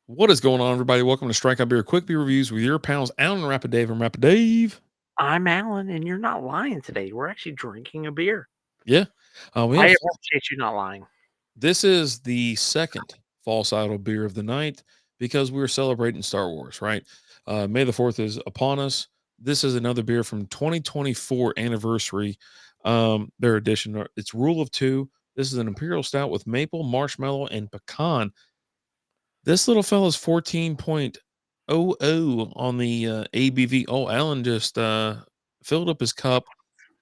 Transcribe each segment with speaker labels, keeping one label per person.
Speaker 1: What is going on, everybody? Welcome to Strike Out Beer Quick Beer Reviews with your pals, Alan and Rapid Dave and Rapid Dave.
Speaker 2: I'm Alan, and you're not lying today. We're actually drinking a beer.
Speaker 1: Yeah, we
Speaker 2: I
Speaker 1: have
Speaker 2: appreciate you not lying.
Speaker 1: this is the second false idol beer of the night because we're celebrating Star Wars, right? May the 4th is upon us. This is another beer from 2024 anniversary. Their edition. It's Rule of Two. This is an Imperial Stout with maple, marshmallow, and pecan. This little fella's 14.00 on the ABV. Oh, Alan just filled up his cup,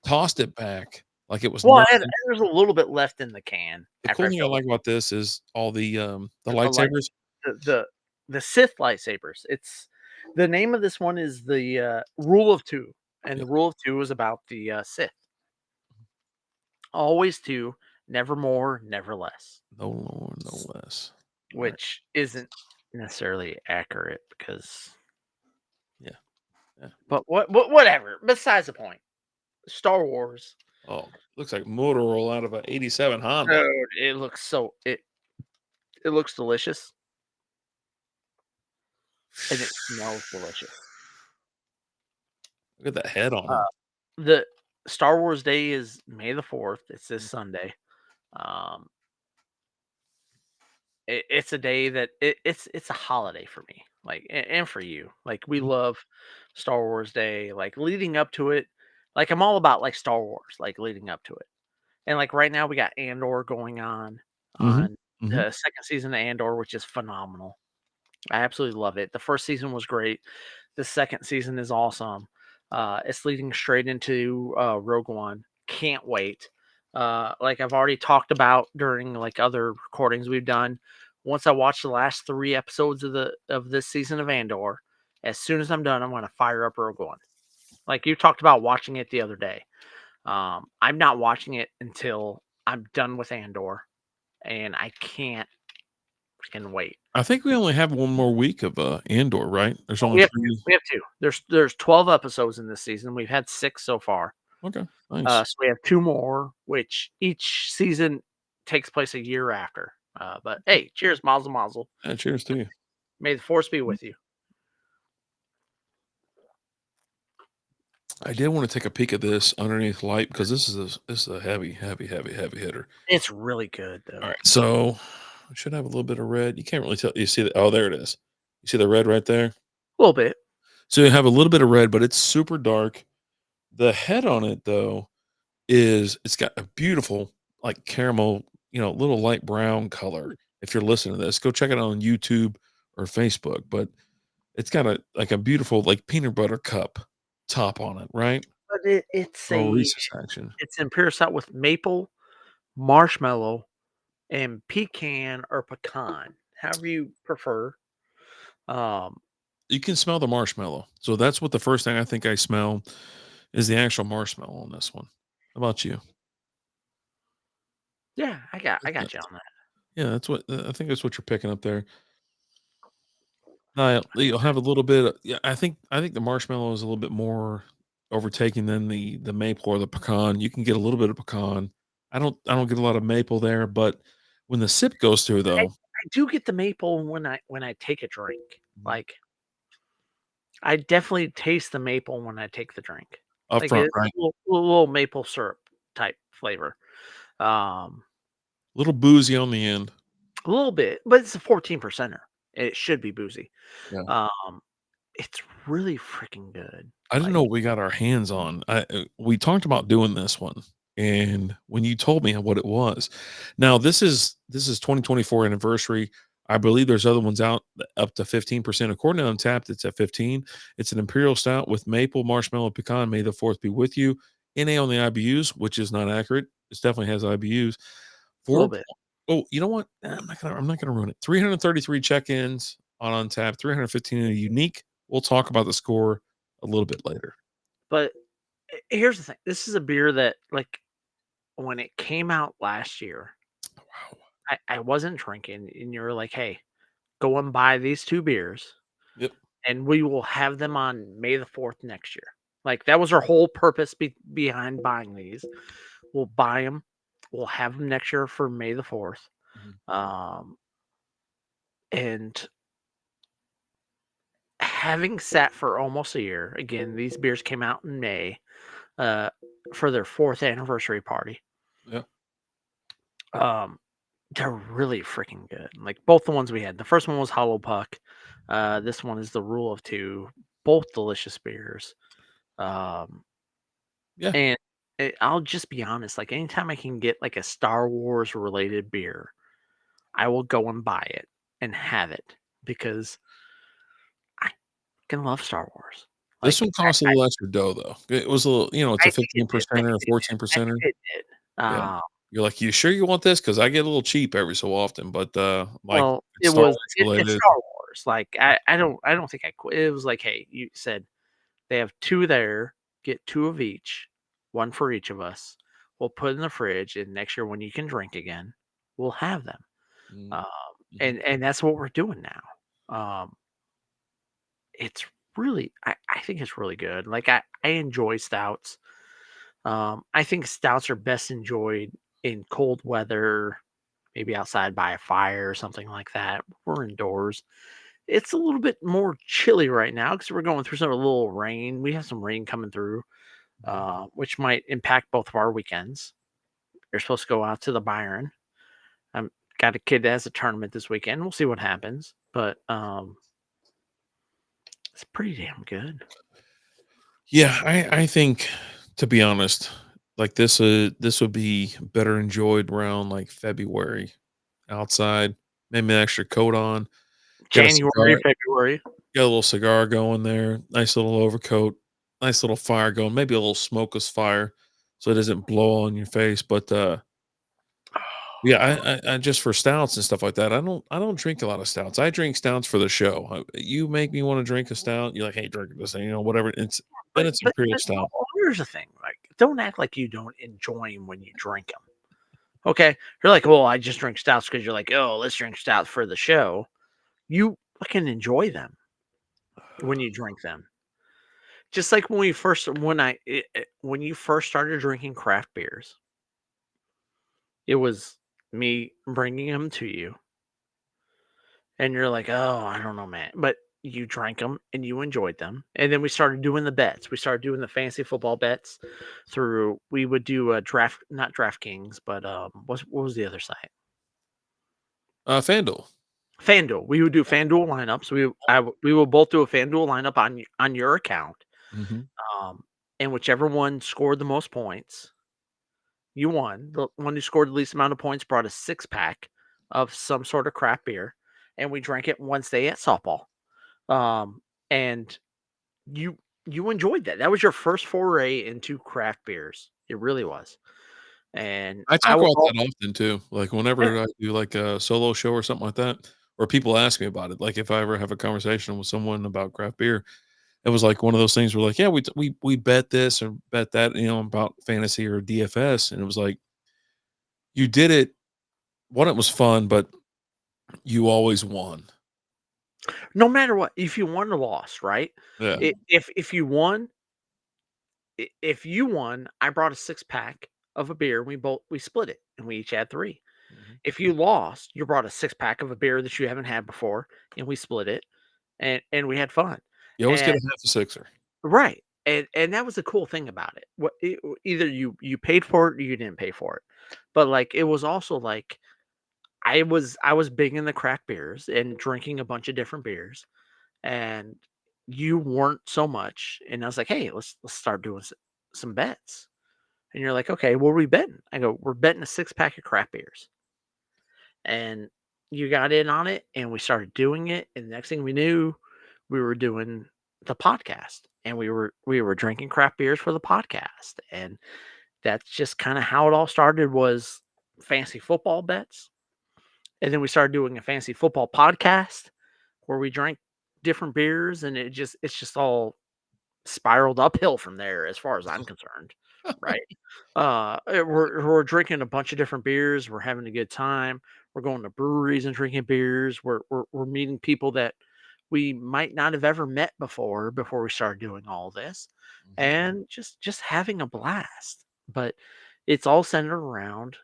Speaker 1: tossed it back like it was
Speaker 2: Well, and
Speaker 1: nothing.
Speaker 2: there's a little bit left in the can
Speaker 1: The
Speaker 2: after
Speaker 1: cool
Speaker 2: I
Speaker 1: thing I
Speaker 2: filled
Speaker 1: like about this is all the
Speaker 2: it. The light,
Speaker 1: lightsabers.
Speaker 2: the, the the Sith lightsabers. It's the name of this one is the Rule of Two, and
Speaker 1: Yeah,
Speaker 2: the Rule of Two is about the Sith. Always two, never more, never less.
Speaker 1: no more, no less. All right.
Speaker 2: Which isn't necessarily accurate because,
Speaker 1: Yeah, yeah.
Speaker 2: but whatever. Besides the point, Star Wars.
Speaker 1: Oh, looks like motor roll out of an '87 Honda.
Speaker 2: Dude, it looks so it looks delicious, and it smells delicious.
Speaker 1: Look at that head on
Speaker 2: Uh,
Speaker 1: it.
Speaker 2: the Star Wars Day is May the 4th. It's this Sunday. Um, it's a day that it's a holiday for me, like, and for you. Like, we
Speaker 1: Mhm,
Speaker 2: love Star Wars Day, like, leading up to it. Like, I'm all about, like, Star Wars, like, leading up to it. And, like, right now we got Andor going
Speaker 1: mhm,
Speaker 2: on
Speaker 1: mhm.
Speaker 2: the 2nd season of Andor, which is phenomenal. I absolutely love it. The 1st season was great. The 2nd season is awesome. It's leading straight into Rogue One. Can't wait. Like I've already talked about during like other recordings we've done. Once I watch the last 3 episodes of this season of Andor, as soon as I'm done, I'm going to fire up Rogue One. Like you talked about watching it the other day. I'm not watching it until I'm done with Andor, and I can't freaking wait.
Speaker 1: I think we only have one more week of Andor, right? There's only
Speaker 2: We have 2.
Speaker 1: three.
Speaker 2: We have 2. There's 12 episodes in this season. We've had 6 so far.
Speaker 1: Okay, nice.
Speaker 2: So we have 2 more, which each season takes place a year after. But hey, cheers, mazel mazel.
Speaker 1: Yeah, cheers to you.
Speaker 2: May the force be with you.
Speaker 1: I did want to take a peek at this underneath light because this is a heavy, heavy, heavy, heavy hitter.
Speaker 2: It's really good
Speaker 1: All
Speaker 2: though.
Speaker 1: right, so I should have a little bit of red. You can't really tell. You see the oh, there it is. You see the red right there.
Speaker 2: A little bit.
Speaker 1: So you have a little bit of red, but it's super dark. The head on it though is it's got a beautiful like caramel, little light brown color. If you're listening to this, go check it out on YouTube or Facebook. But it's got a beautiful like peanut butter cup top on it, right?
Speaker 2: But
Speaker 1: Oh, Reese's action.
Speaker 2: it's Imperial Stout with maple, marshmallow, and pecan or pecan, however you prefer. Um,
Speaker 1: You can smell the marshmallow. So that's what the first thing I think I smell is the actual marshmallow on this one. How about you?
Speaker 2: yeah, I
Speaker 1: Yeah,
Speaker 2: got you on that.
Speaker 1: yeah, that's what I think that's what you're picking up there. Now you'll have a little bit yeah, I think the marshmallow is a little bit more overtaking than the maple or the pecan. You can get a little bit of pecan. I don't get a lot of maple there, but when the sip goes through though,
Speaker 2: I do get the maple when I take a drink.
Speaker 1: Mhm.
Speaker 2: Like I definitely taste the maple when I take the drink.
Speaker 1: Up
Speaker 2: Like,
Speaker 1: front,
Speaker 2: it's
Speaker 1: right?
Speaker 2: a little maple syrup type flavor. Um,
Speaker 1: A little boozy on the end.
Speaker 2: a little bit, but it's a 14 percenter. It should be boozy.
Speaker 1: Yeah.
Speaker 2: Um, it's really freaking good.
Speaker 1: I didn't know
Speaker 2: Like,
Speaker 1: what we got our hands on. We talked about doing this one, and when you told me what it was, now this is 2024 anniversary. I believe there's other ones out up to 15%. According to Untapped, it's at 15. It's an imperial stout with maple, marshmallow, pecan. May the fourth be with you. NA on the IBUs, which is not accurate. It definitely has IBUs.
Speaker 2: a little
Speaker 1: Four.
Speaker 2: bit.
Speaker 1: Oh, you know what? I'm not gonna ruin it. 333 check-ins on Untapped. 315 in a unique. We'll talk about the score a little bit later.
Speaker 2: But here's the thing. This is a beer that, like, when it came out last year,
Speaker 1: Wow.
Speaker 2: I wasn't drinking, and you were like, "Hey, go and buy these 2 beers,
Speaker 1: Yep.
Speaker 2: and we will have them on May the 4th next year." Like, that was our whole purpose behind buying these. We'll buy them. We'll have them next year for May the 4th.
Speaker 1: Mhm.
Speaker 2: Um, and having sat for almost a year, again, these beers came out in May, uh, for their 4th anniversary party.
Speaker 1: Yeah.
Speaker 2: Um, they're really freaking good. Like both the ones we had. The first one was Hollow Puck. This one is the Rule of Two. Both delicious beers. Um,
Speaker 1: Yeah.
Speaker 2: and I'll just be honest. Like anytime I can get like a Star Wars related beer, I will go and buy it and have it because I can love Star Wars.
Speaker 1: This
Speaker 2: Like
Speaker 1: one costs a little extra dough, though. It was a little, it's
Speaker 2: I
Speaker 1: a
Speaker 2: think it did.
Speaker 1: 15% or
Speaker 2: I
Speaker 1: 14%.
Speaker 2: think it did.
Speaker 1: Yeah. You're like, "You sure you want this?" Because I get a little cheap every so often, but, like,
Speaker 2: Well,
Speaker 1: it's Star Wars
Speaker 2: it's
Speaker 1: related.
Speaker 2: Star Wars. Like I don't think I quit. It was like, hey, you said they have 2 there, get 2 of each, 1 for each of us. We'll put in the fridge, and next year when you can drink again, we'll have them.
Speaker 1: Mm,
Speaker 2: Um,
Speaker 1: mhm.
Speaker 2: and that's what we're doing now. It's really I think it's really good. Like I enjoy stouts. I think stouts are best enjoyed in cold weather, maybe outside by a fire or something like that. We're indoors. It's a little bit more chilly right now because we're going through some a little rain. We have some rain coming through,
Speaker 1: Mhm.
Speaker 2: which might impact both of our weekends. You're supposed to go out to the Byron. I'm got a kid that has a tournament this weekend. We'll see what happens, but it's pretty damn good.
Speaker 1: Yeah, I think, to be honest, like, this would be better enjoyed around, like, February outside, maybe an extra coat on, get a
Speaker 2: January,
Speaker 1: cigar.
Speaker 2: February.
Speaker 1: Get a little cigar going there, nice little overcoat, nice little fire going, maybe a little smokeless fire so it doesn't blow on your face, but, yeah, I just for stouts and stuff like that, I don't drink a lot of stouts. I drink stouts for the show. You make me wanna drink a stout, you're like, "Hey, drink this thing," whatever, then
Speaker 2: But
Speaker 1: it's
Speaker 2: but
Speaker 1: Imperial
Speaker 2: but
Speaker 1: Stout.
Speaker 2: here's the thing, like, don't act like you don't enjoy them when you drink them. Okay? You're like, "Well, I just drink stouts because 'cause you're like, oh, let's drink stouts for the show." You fucking enjoy them when you drink them. Just like when we first when I when you first started drinking craft beers, it was me bringing them to you, and you're like, "Oh, I don't know, man," but you drank them and you enjoyed them, and then we started doing the bets. We started doing the fantasy football bets through we would do a draft not DraftKings, but, what was the other site?
Speaker 1: FanDuel.
Speaker 2: FanDuel. We would do FanDuel lineups. We will both do a FanDuel lineup on your account,
Speaker 1: Mhm.
Speaker 2: um, and whichever one scored the most points, you won. The one who scored the least amount of points brought a six-pack of some sort of craft beer, and we drank it Wednesday at softball. And you you enjoyed that. That was your first foray into craft beers. It really was. And
Speaker 1: I
Speaker 2: I
Speaker 1: talk
Speaker 2: will
Speaker 1: about
Speaker 2: go
Speaker 1: that often too, like,
Speaker 2: yeah,
Speaker 1: whenever I do, like, a solo show or something like that, or people ask me about it, like, if I ever have a conversation with someone about craft beer. It was like one of those things where like, yeah, we bet this or bet that, about fantasy or DFS, and it was like you did it. One, it was fun, but you always won.
Speaker 2: no matter what, if you won or lost, right?
Speaker 1: Yeah.
Speaker 2: If you won, if you won, I brought a six-pack of a beer. We split it, and we each had three.
Speaker 1: Mhm.
Speaker 2: If you lost, you brought a six-pack of a beer that you haven't had before, and we split it, and we had fun.
Speaker 1: You always
Speaker 2: And
Speaker 1: get a half a sixer.
Speaker 2: right, and that was the cool thing about it. Either you paid for it or you didn't pay for it. But, like, it was also, like, I was big in the craft beers and drinking a bunch of different beers, and you weren't so much, and I was like, "Hey, let's start doing some bets." And you're like, "Okay, what are we betting?" I go, "We're betting a six-pack of craft beers." And you got in on it, and we started doing it, and the next thing we knew, we were doing the podcast, and we were drinking craft beers for the podcast, and that's just kinda how it all started was fantasy football bets, and then we started doing a fantasy football podcast where we drank different beers, and it's just all spiraled uphill from there as far as I'm concerned, right? We're drinking a bunch of different beers, we're having a good time, we're going to breweries and drinking beers, we're meeting people that we might not have ever met before we started doing all this,
Speaker 1: Mhm.
Speaker 2: and just having a blast. But it's all centered around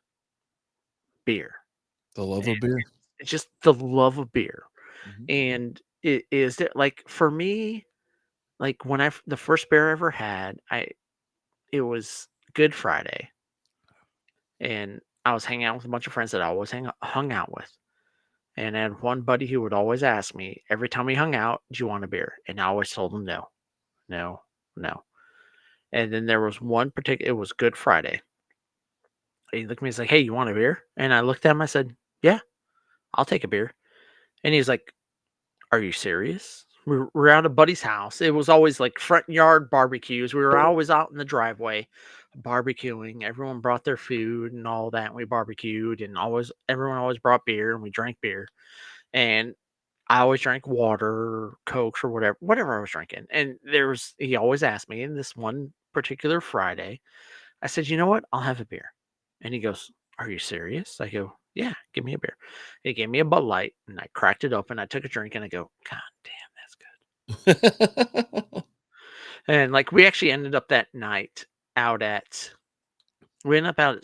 Speaker 2: beer,
Speaker 1: The love
Speaker 2: and
Speaker 1: of beer.
Speaker 2: it's just the love of beer.
Speaker 1: Mhm.
Speaker 2: And is it like for me, like when the first beer I ever had, it was Good Friday, and I was hanging out with a bunch of friends that I always hung out with. And I had one buddy who would always ask me every time we hung out, "Do you want a beer?" And I always told him no, no, no. And then there was one particular, it was Good Friday. He looked at me, he's like, "Hey, you want a beer?" And I looked at him, I said, "Yeah, I'll take a beer." And he's like, "Are you serious?" We're at a buddy's house. It was always like front yard barbecues. We were always out in the driveway barbecuing. Everyone brought their food and all that. And we barbecued and everyone always brought beer and we drank beer. And I always drank water, Cokes or whatever I was drinking. And he always asked me, and this one particular Friday, I said, "You know what? I'll have a beer." And he goes, "Are you serious?" I go, "Yeah, give me a beer." He gave me a Bud Light and I cracked it open. I took a drink and I go, "God damn, that's good." And like we actually ended up that night out at we ended up out at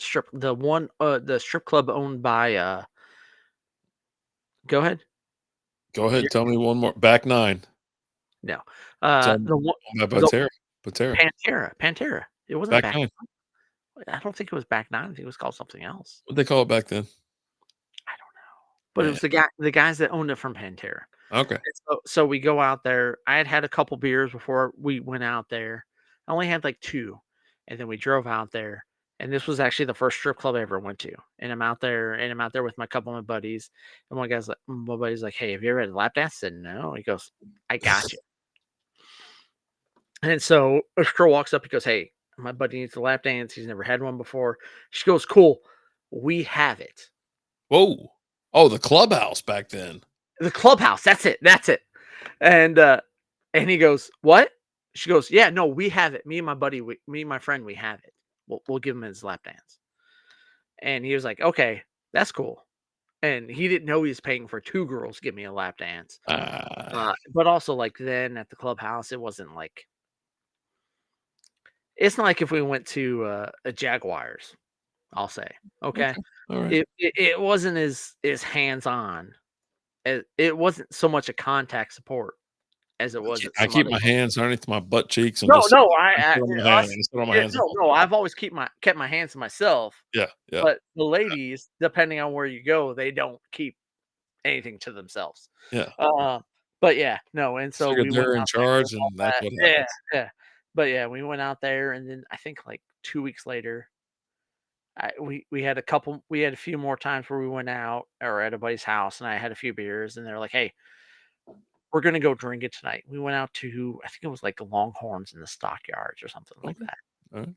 Speaker 2: the strip club owned by go ahead.
Speaker 1: Go ahead, tell me one more. Back 9.
Speaker 2: No.
Speaker 1: Tell me
Speaker 2: The one
Speaker 1: about
Speaker 2: the
Speaker 1: Patera. Patera.
Speaker 2: Pantera. It wasn't
Speaker 1: Back
Speaker 2: back
Speaker 1: 9.
Speaker 2: I don't think it was back 9. I think it was called something else.
Speaker 1: What'd they call it back then?
Speaker 2: I don't know. But it
Speaker 1: Man,
Speaker 2: was the guys that owned it from Pantera.
Speaker 1: okay.
Speaker 2: And so we go out there. I had a couple beers before we went out there. I only had like 2, and then we drove out there, and this was actually the first strip club I ever went to, and I'm out there with my couple of my buddies, and my buddy's like, "Hey, have you ever had a lap dance?" I said, "No." He goes, "I got you." And so a girl walks up, he goes, "Hey, my buddy needs a lap dance. He's never had one before." She goes, "Cool. We have it."
Speaker 1: Whoa. Oh, the clubhouse back then.
Speaker 2: The clubhouse, that's it. And, and he goes, "What?" She goes, "Yeah, no, we have it. Me and my friend, we have it. We'll give him his lap dance." And he was like, "Okay, that's cool." And he didn't know he was paying for 2 girls to give me a lap dance.
Speaker 1: Ah,
Speaker 2: But also, like, then at the clubhouse, it wasn't like it's not like if we went to, a Jaguars, I'll say, okay?
Speaker 1: okay. Alright.
Speaker 2: It wasn't as hands-on. It wasn't so much a contact support as it was at
Speaker 1: I
Speaker 2: some
Speaker 1: keep
Speaker 2: other.
Speaker 1: my hands underneath my butt cheeks and
Speaker 2: No,
Speaker 1: just
Speaker 2: no,
Speaker 1: sit on my hands sit on my hands the
Speaker 2: no,
Speaker 1: whole
Speaker 2: no,
Speaker 1: time.
Speaker 2: I've always kept my hands to myself,
Speaker 1: Yeah, yeah.
Speaker 2: but the ladies, depending on where you go, they don't keep anything to themselves.
Speaker 1: Yeah.
Speaker 2: Uh, but yeah, no, and so
Speaker 1: Figured
Speaker 2: we went
Speaker 1: they're in
Speaker 2: out there and
Speaker 1: charge,
Speaker 2: all
Speaker 1: and that's
Speaker 2: that.
Speaker 1: what
Speaker 2: Yeah,
Speaker 1: happens.
Speaker 2: yeah. But yeah, we went out there, and then I think like 2 weeks later, we had a few more times where we went out or at a buddy's house, and I had a few beers, and they're like, "Hey, we're gonna go drink it tonight." We went out to, I think it was like Longhorns in the Stockyards or something like
Speaker 1: Okay.
Speaker 2: that.
Speaker 1: Alright.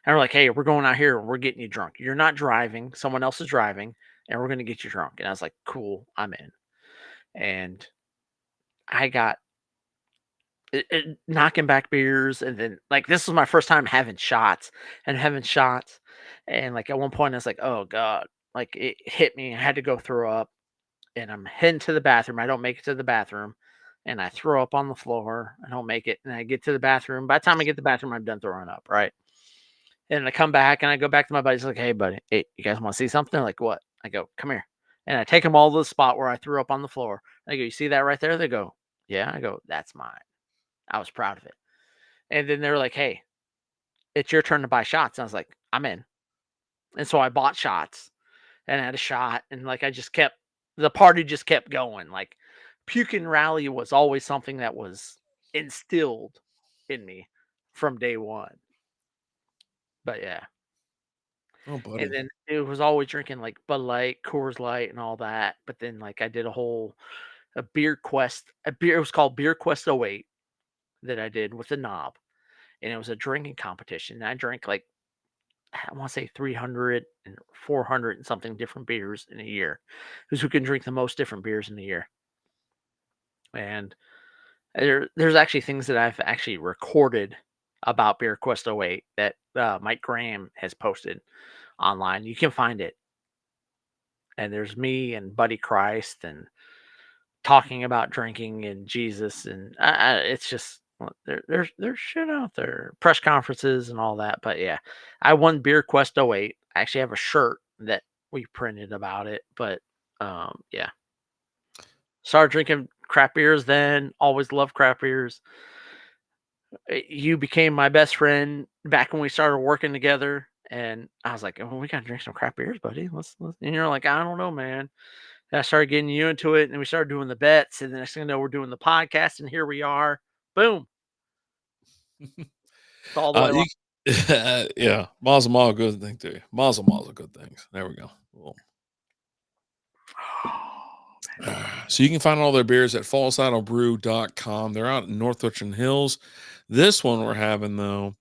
Speaker 2: And we're like, "Hey, we're going out here and we're getting you drunk. You're not driving, someone else is driving, and we're gonna get you drunk." And I was like, "Cool, I'm in." And I got knocking back beers, and then like this was my first time having shots and having shots. And like at one point I was like, "Oh God," like it hit me. I had to go throw up, and I'm heading to the bathroom. I don't make it to the bathroom, and I throw up on the floor. I don't make it, and I get to the bathroom. By the time I get to the bathroom, I'm done throwing up, right? And I come back and I go back to my buddies like, "Hey, buddy, hey, you guys want to see something?" They're like, "What?" I go, "Come here." And I take them all to the spot where I threw up on the floor. I go, "You see that right there?" They go, "Yeah." I go, "That's mine." I was proud of it. And then they're like, "Hey, it's your turn to buy shots." And I was like, "I'm in." And so I bought shots and I had a shot. And like, the party just kept going. Like, Pukin Rally was always something that was instilled in me from day one. But yeah.
Speaker 1: Oh,
Speaker 2: And
Speaker 1: buddy.
Speaker 2: then it was always drinking like Bud Light, Coors Light, and all that. But then like I did a beer quest, it was called Beer Quest '08 that I did with the knob. And it was a drinking competition. And I drank like I want to say 300 and 400 and something different beers in a year. Who's who can drink the most different beers in a year. And there's actually things that I've actually recorded about Beer Quest '08 that Mike Graham has posted online. You can find it. And there's me and Buddy Christ and talking about drinking and Jesus, and it's just there's shit out there, press conferences and all that. But yeah, I won Beer Quest '08. I actually have a shirt that we printed about it. But yeah, Started drinking crap beers then, always loved crap beers. You became my best friend back when we started working together, and I was like, "Oh, we gotta drink some crap beers, buddy. Let's." And you're like, "I don't know, man." And I started getting you into it, and we started doing the bets, and the next thing I know, we're doing the podcast, and here we are. Boom! It's all the way along.
Speaker 1: You yeah, mazel mazel, good thing to you. Mazel mazel, good things. There we go. Cool. So you can find all their beers at fallsaddlebrew.com. They're out in North Richland Hills. This one we're having though,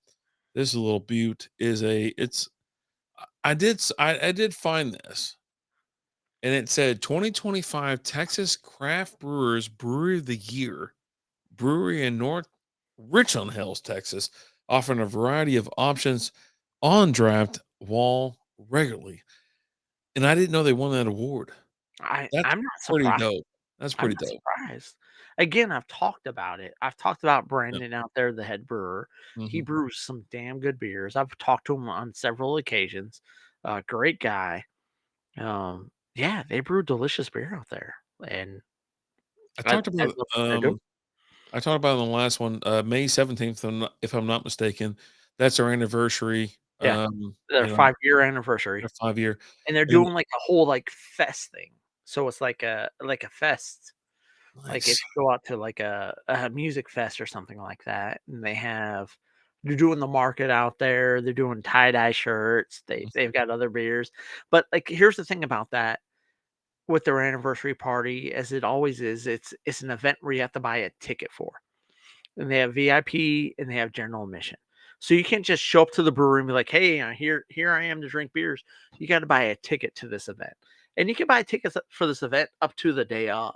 Speaker 1: this is a little butte is a it's I did find this and it said 2025 Texas Craft Brewers Brewery of the Year. Brewery in North Richland Hills, Texas, offering a variety of options on draft wall regularly. And I didn't know they won that award. That's
Speaker 2: I'm not
Speaker 1: pretty
Speaker 2: surprised.
Speaker 1: dope. That's
Speaker 2: I'm
Speaker 1: pretty
Speaker 2: not
Speaker 1: dope.
Speaker 2: surprised. Again, I've talked about it. I've talked about
Speaker 1: Yeah.
Speaker 2: Brandon out there, the head brewer. He
Speaker 1: Mhm.
Speaker 2: brews some damn good beers. I've talked to him on several occasions. Great guy. Yeah, they brew delicious beer out there, and
Speaker 1: I
Speaker 2: I
Speaker 1: talked
Speaker 2: I
Speaker 1: about
Speaker 2: love what they're doing.
Speaker 1: I talked about it on the last one, May 17th, if I'm not mistaken. That's our anniversary.
Speaker 2: Yeah, their
Speaker 1: You know,
Speaker 2: 5-year anniversary,
Speaker 1: our 5 year.
Speaker 2: and they're
Speaker 1: And
Speaker 2: doing like a whole like fest thing. So it's like a fest. Like if
Speaker 1: nice.
Speaker 2: you go out to like a music fest or something like that, and they're doing the market out there. They're doing tie dye shirts. They've got other beers, but like here's the thing about that with their anniversary party, as it always is, it's an event where you have to buy a ticket for. And they have VIP and they have general admission. So you can't just show up to the brewery and be like, "Hey, here I am to drink beers." You got to buy a ticket to this event, and you can buy tickets for this event up to the day of.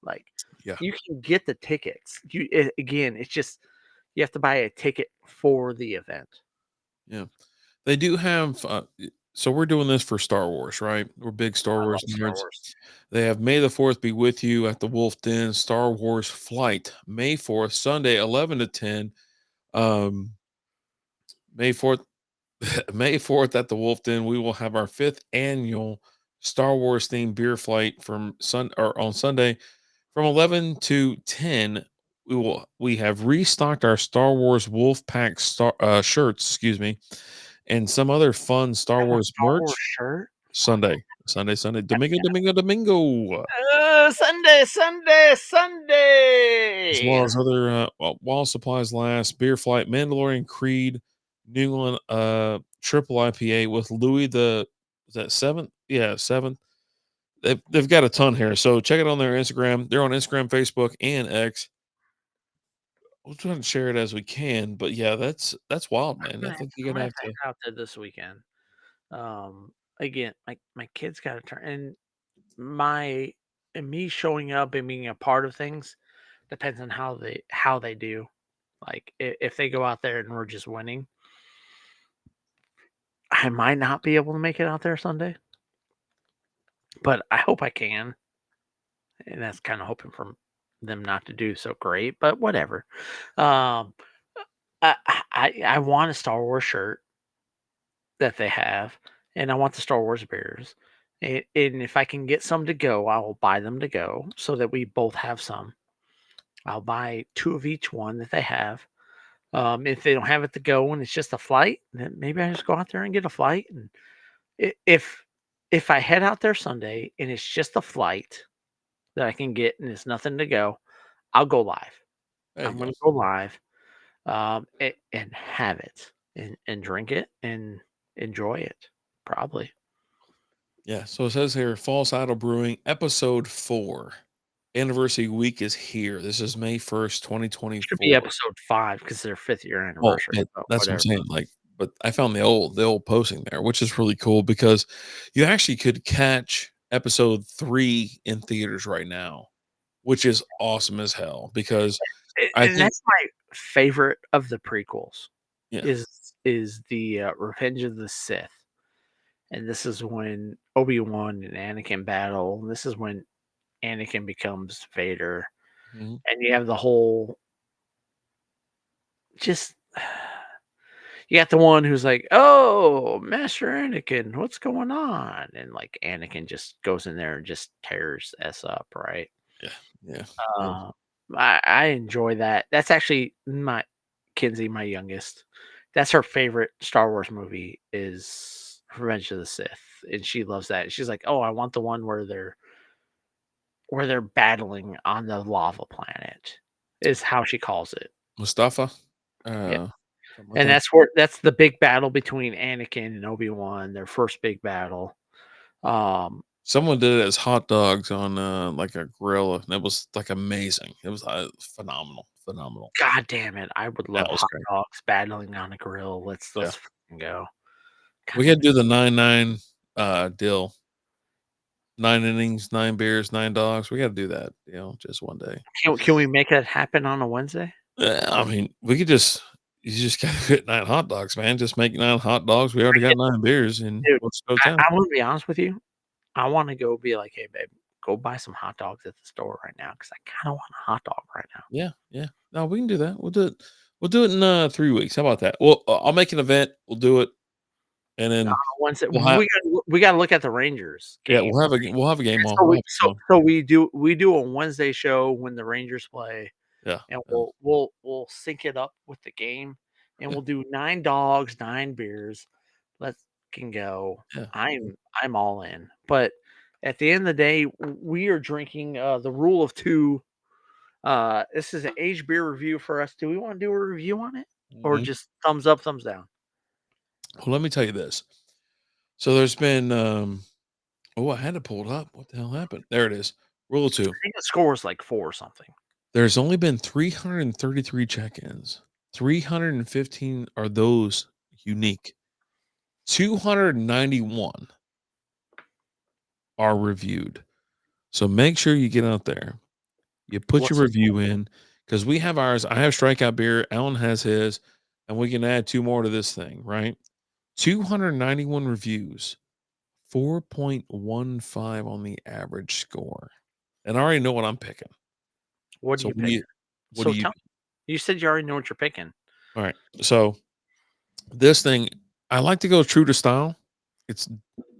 Speaker 2: Like,
Speaker 1: Yeah.
Speaker 2: you can get the tickets. Again, it's just you have to buy a ticket for the event.
Speaker 1: Yeah. They do have, so we're doing this for Star Wars, right? We're big Star
Speaker 2: I
Speaker 1: Wars
Speaker 2: love Star
Speaker 1: nerds.
Speaker 2: Wars.
Speaker 1: They have May the 4th be with you at the Wolf Den Star Wars Flight, May 4th, Sunday, 11 to 10. Um, May 4th, May 4th at the Wolf Den, we will have our fifth annual Star Wars themed beer flight from on Sunday from 11 to 10. We have restocked our Star Wars Wolf Pack shirts, excuse me, and some other fun Star
Speaker 2: Got a
Speaker 1: Wars
Speaker 2: Star Wars
Speaker 1: merch
Speaker 2: shirt.
Speaker 1: Sunday, Domingo.
Speaker 2: Sunday, Sunday,
Speaker 1: As well
Speaker 2: Sunday.
Speaker 1: as other while supplies last, Beer Flight, Mandalorian Creed, New England triple IPA with Louis the is that seventh? Yeah, seventh. They've got a ton here. So check it on their Instagram. They're on Instagram, Facebook, and X. We'll try to share it as we can. But yeah, that's wild, man. I think you're
Speaker 2: I'm
Speaker 1: gonna
Speaker 2: gonna have
Speaker 1: have
Speaker 2: to
Speaker 1: to.
Speaker 2: head out there this weekend. Again, my kids got to turn, and my and me showing up and being a part of things depends on how they do. Like if they go out there and we're just winning, I might not be able to make it out there Sunday, but I hope I can. And that's kind of hoping for them not to do so great, but whatever. Um, I want a Star Wars shirt that they have, and I want the Star Wars beers. And if I can get some to go, I will buy them to go so that we both have some. I'll buy two of each one that they have. If they don't have it to go and it's just a flight, then maybe I just go out there and get a flight. And if I head out there Sunday and it's just a flight that I can get and it's nothing to go, I'll go live.
Speaker 1: There
Speaker 2: I'm
Speaker 1: you
Speaker 2: going
Speaker 1: go.
Speaker 2: to go live, and have it and drink it and enjoy it. Probably
Speaker 1: Yeah. So it says here, False Idol Brewing, episode 4. Anniversary week is here. This is May 1st,
Speaker 2: should be
Speaker 1: 2024.
Speaker 2: episode 5 because their 5th-year
Speaker 1: Well,
Speaker 2: anniversary.
Speaker 1: but
Speaker 2: But
Speaker 1: that's what I'm
Speaker 2: whatever.
Speaker 1: saying, like, but I found the old posting there, which is really cool because you actually could catch episode 3 in theaters right now, which is awesome as hell because I
Speaker 2: And
Speaker 1: think
Speaker 2: that's my favorite of the prequels.
Speaker 1: yeah.
Speaker 2: Is the Revenge of the Sith, and this is when Obi-Wan and Anakin battle. And this is when Anakin becomes Vader,
Speaker 1: Mhm.
Speaker 2: and you have the whole just you got the one who's like, "Oh, Master Anakin, what's going on?" And like Anakin just goes in there and just tears S up, right?
Speaker 1: Yeah. Yeah. Yeah.
Speaker 2: Uh, I enjoy that. That's actually my Kinsey, my youngest. That's her favorite Star Wars movie is Revenge of the Sith, and she loves that. She's like, "Oh, I want the one where they're battling on the lava planet," is how she calls it.
Speaker 1: Mustafa?
Speaker 2: Yeah,
Speaker 1: Uh, Something like
Speaker 2: and
Speaker 1: that.
Speaker 2: that's the big battle between Anakin and Obi-Wan, their first big battle. Um,
Speaker 1: Someone did it as hot dogs on, like, a grill, and it was, like, amazing. It was, phenomenal, phenomenal.
Speaker 2: God damn it, I would
Speaker 1: That
Speaker 2: love
Speaker 1: was
Speaker 2: hot
Speaker 1: great.
Speaker 2: dogs battling on a grill.
Speaker 1: Yeah.
Speaker 2: Let's fucking go. God
Speaker 1: We
Speaker 2: damn
Speaker 1: gotta
Speaker 2: it.
Speaker 1: do the 9-9, deal. 9 innings, 9 beers, 9 dogs. We gotta do that, just one day.
Speaker 2: Can we make it happen on a Wednesday?
Speaker 1: I mean, we could just you just gotta get 9 hot dogs, man. Just make 9 hot dogs. We already got 9 beers, and
Speaker 2: Dude,
Speaker 1: let's go to
Speaker 2: I
Speaker 1: town.
Speaker 2: I'm gonna be honest with you. I wanna go be like, "Hey, babe, go buy some hot dogs at the store right now because I kinda want a hot dog right now."
Speaker 1: Yeah, yeah. No, we can do that. We'll do it in, 3 weeks. How about that? Well, I'll make an event. We'll do it, and
Speaker 2: On
Speaker 1: then
Speaker 2: Wednesday
Speaker 1: we'll have
Speaker 2: we gotta look at the Rangers
Speaker 1: yeah,
Speaker 2: game.
Speaker 1: we'll have a game
Speaker 2: And
Speaker 1: on.
Speaker 2: so
Speaker 1: We'll
Speaker 2: we
Speaker 1: have a
Speaker 2: so
Speaker 1: game on.
Speaker 2: so we do a Wednesday show when the Rangers play,
Speaker 1: Yeah,
Speaker 2: and
Speaker 1: yeah,
Speaker 2: we'll sync it up with the game, and
Speaker 1: yeah,
Speaker 2: we'll do 9 dogs, 9 beers. Let's can go.
Speaker 1: yeah, yeah.
Speaker 2: I'm all in. But at the end of the day, we are drinking the rule of two. This is an aged beer review for us. Do we want to do a review on it, or
Speaker 1: Mhm.
Speaker 2: just thumbs up, thumbs down?
Speaker 1: Well, let me tell you this. So there's been, oh, I had to pull it up. What the hell happened? There it is. Rule 2.
Speaker 2: I think the score is like 4 or something.
Speaker 1: There's only been 333 check-ins. 315 are those unique. 291 are reviewed. So make sure you get out there. You put your
Speaker 2: What's the
Speaker 1: review in because we have ours. I have Strikeout Beer. Alan has his, and we can add 2 more to this thing, right? 291 reviews, 4.15 on the average score. And I already know what I'm picking.
Speaker 2: what do
Speaker 1: So
Speaker 2: you pick?
Speaker 1: what do
Speaker 2: So
Speaker 1: you
Speaker 2: tell you said you already know what you're picking.
Speaker 1: all right. So this thing, I like to go true to style. It's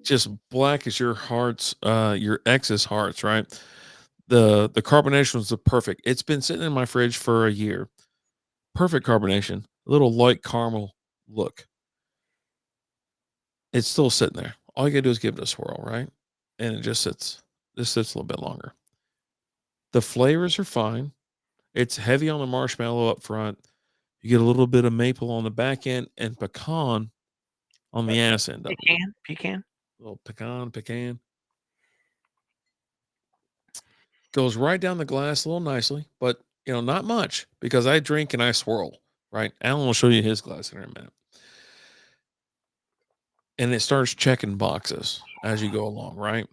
Speaker 1: just black as your ex's hearts, right? The carbonation was the perfect. It's been sitting in my fridge for a year. Perfect carbonation, a little light caramel look. It's still sitting there. All you gotta do is give it a swirl, right? And it just sits a little bit longer. The flavors are fine. It's heavy on the marshmallow up front. You get a little bit of maple on the back end and pecan on the ass end of it.
Speaker 2: Pecan.
Speaker 1: Little pecan. Goes right down the glass a little nicely, but not much because I drink and I swirl, right? Alan will show you his glass in a minute. And it starts checking boxes as you go along, right?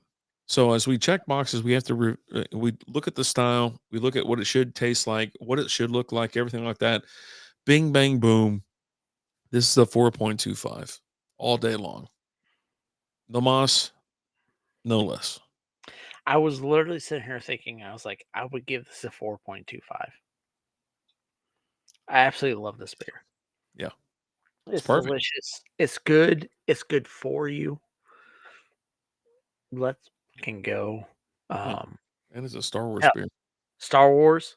Speaker 1: So as we check boxes, we have to we look at the style, we look at what it should taste like, what it should look like, everything like that. Bing bang boom. This is a 4.25 all day long. No mas, no less.
Speaker 2: I was literally sitting here thinking, I was like, I would give this a 4.25. I absolutely love this beer.
Speaker 1: Yeah, it's
Speaker 2: It's
Speaker 1: perfect.
Speaker 2: delicious. It's good. It's good for you. Let's can go.
Speaker 1: Yeah,
Speaker 2: Um,
Speaker 1: and it's a Star Wars
Speaker 2: hell,
Speaker 1: beer.
Speaker 2: Star Wars.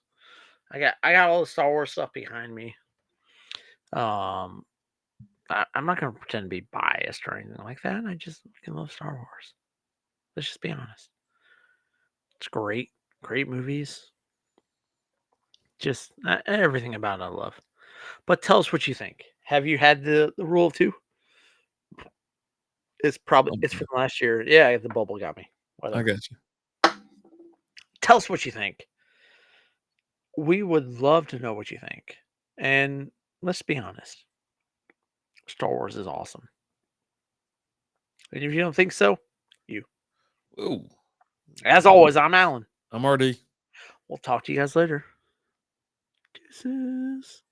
Speaker 2: I got all the Star Wars stuff behind me. Um, I'm not gonna pretend to be biased or anything like that. I just fucking love Star Wars. Let's just be honest. It's great. Great movies. Just everything about it I love. But tell us what you think. Have you had the rule of two? It's from last year. Yeah, the bubble got me.
Speaker 1: I
Speaker 2: Whatever.
Speaker 1: got you.
Speaker 2: Tell us what you think. We would love to know what you think. And let's be honest. Star Wars is awesome. And if you don't think so, you.
Speaker 1: Ooh,
Speaker 2: As always, I'm Alan.
Speaker 1: I'm already
Speaker 2: We'll talk to you guys later. Deuces.